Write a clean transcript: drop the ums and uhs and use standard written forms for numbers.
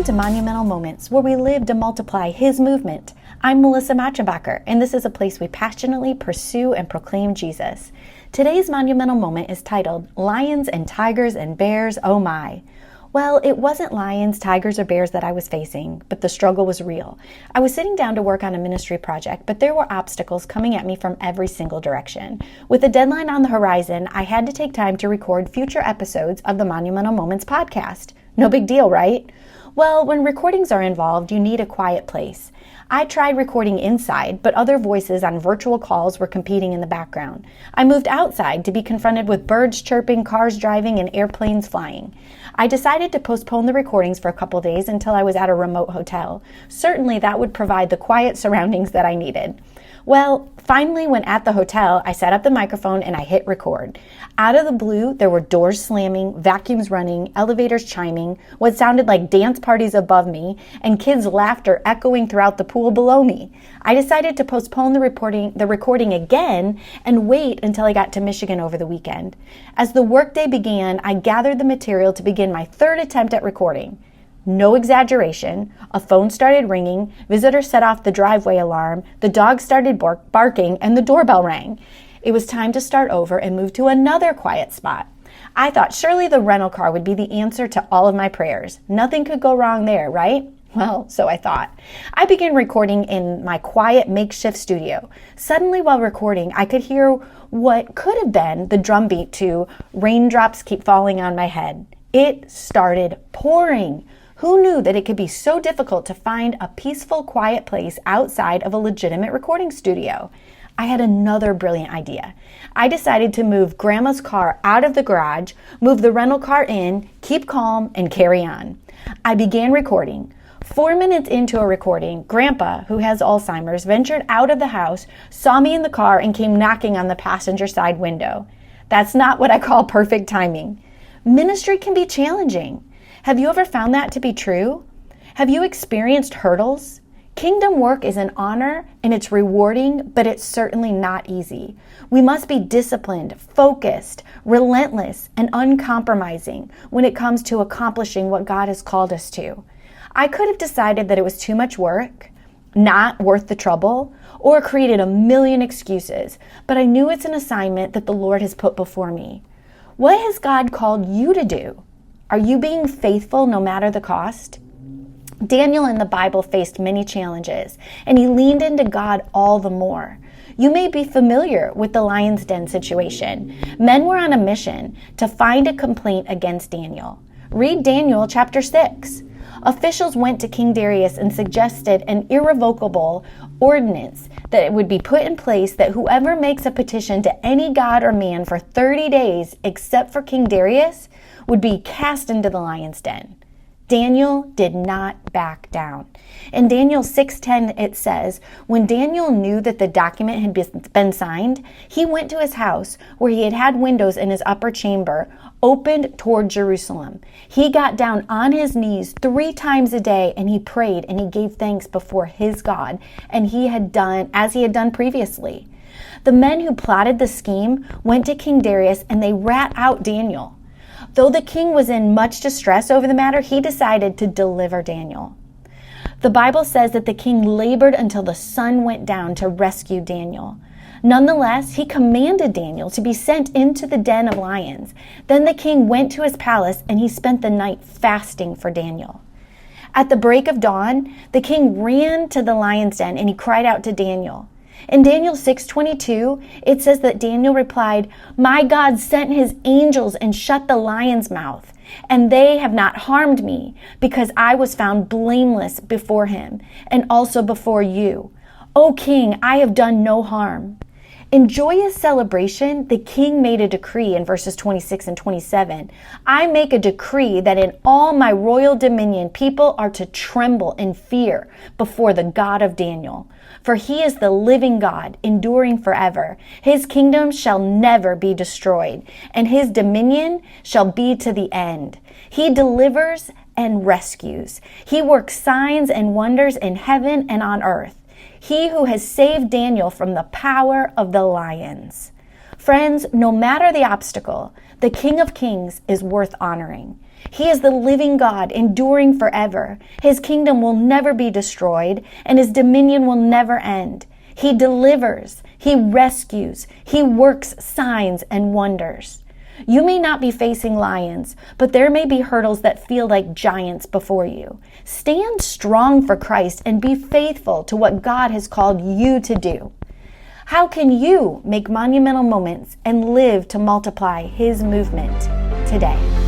Welcome to Monumental Moments, where we live to multiply His movement. I'm Melissa Matchenbacher, and this is a place we passionately pursue and proclaim Jesus. Today's monumental moment is titled, Lions and Tigers and Bears, Oh My. Well, it wasn't lions, tigers, or bears that I was facing, but the struggle was real. I was sitting down to work on a ministry project, but there were obstacles coming at me from every single direction. With a deadline on the horizon, I had to take time to record future episodes of the Monumental Moments podcast. No big deal, right? Well, when recordings are involved, you need a quiet place. I tried recording inside, but other voices on virtual calls were competing in the background. I moved outside to be confronted with birds chirping, cars driving, and airplanes flying. I decided to postpone the recordings for a couple days until I was at a remote hotel. Certainly that would provide the quiet surroundings that I needed. Well, finally, when at the hotel, I set up the microphone and I hit record. Out of the blue, there were doors slamming, vacuums running, elevators chiming, what sounded like dance parties above me, and kids' laughter echoing throughout the pool below me. I decided to postpone the recording again and wait until I got to Michigan over the weekend. As the workday began, I gathered the material to begin my third attempt at recording. No exaggeration, a phone started ringing, visitors set off the driveway alarm, the dog started barking, and the doorbell rang. It was time to start over and move to another quiet spot. I thought surely the rental car would be the answer to all of my prayers. Nothing could go wrong there, right? Well, so I thought. I began recording in my quiet makeshift studio. Suddenly while recording, I could hear what could have been the drum beat to Raindrops Keep Falling on My Head. It started pouring. Who knew that it could be so difficult to find a peaceful, quiet place outside of a legitimate recording studio? I had another brilliant idea. I decided to move Grandma's car out of the garage, move the rental car in, keep calm, and carry on. I began recording. 4 minutes into a recording, Grandpa, who has Alzheimer's, ventured out of the house, saw me in the car, and came knocking on the passenger side window. That's not what I call perfect timing. Ministry can be challenging. Have you ever found that to be true? Have you experienced hurdles? Kingdom work is an honor and it's rewarding, but it's certainly not easy. We must be disciplined, focused, relentless, and uncompromising when it comes to accomplishing what God has called us to. I could have decided that it was too much work, not worth the trouble, or created a million excuses, but I knew it's an assignment that the Lord has put before me. What has God called you to do? Are you being faithful no matter the cost? Daniel in the Bible faced many challenges, and he leaned into God all the more. You may be familiar with the lion's den situation. Men were on a mission to find a complaint against Daniel. Read Daniel chapter 6. Officials went to King Darius and suggested an irrevocable ordinance that it would be put in place that whoever makes a petition to any god or man for 30 days except for King Darius would be cast into the lion's den. Daniel did not back down. In Daniel 6:10 it says, when Daniel knew that the document had been signed, he went to his house where he had windows in his upper chamber opened toward Jerusalem. He got down on his knees 3 times a day and he prayed and he gave thanks before his God, and he had done as he had done previously. The men who plotted the scheme went to King Darius and they rat out Daniel. Though the king was in much distress over the matter, he decided to deliver Daniel. The Bible says that the king labored until the sun went down to rescue Daniel. Nonetheless, he commanded Daniel to be sent into the den of lions. Then the king went to his palace and he spent the night fasting for Daniel. At the break of dawn, the king ran to the lion's den and he cried out to Daniel. In Daniel 6:22, it says that Daniel replied, my God sent his angels and shut the lion's mouth, and they have not harmed me, because I was found blameless before him, and also before you. O king, I have done no harm. In joyous celebration, the king made a decree in verses 26 and 27. I make a decree that in all my royal dominion, people are to tremble in fear before the God of Daniel. For he is the living God, enduring forever. His kingdom shall never be destroyed, and his dominion shall be to the end. He delivers and rescues. He works signs and wonders in heaven and on earth. He who has saved Daniel from the power of the lions. Friends, no matter the obstacle, the King of Kings is worth honoring. He is the living God, enduring forever. His kingdom will never be destroyed, and his dominion will never end. He delivers, he rescues, he works signs and wonders. You may not be facing lions, but there may be hurdles that feel like giants before you. Stand strong for Christ and be faithful to what God has called you to do. How can you make monumental moments and live to multiply his movement today?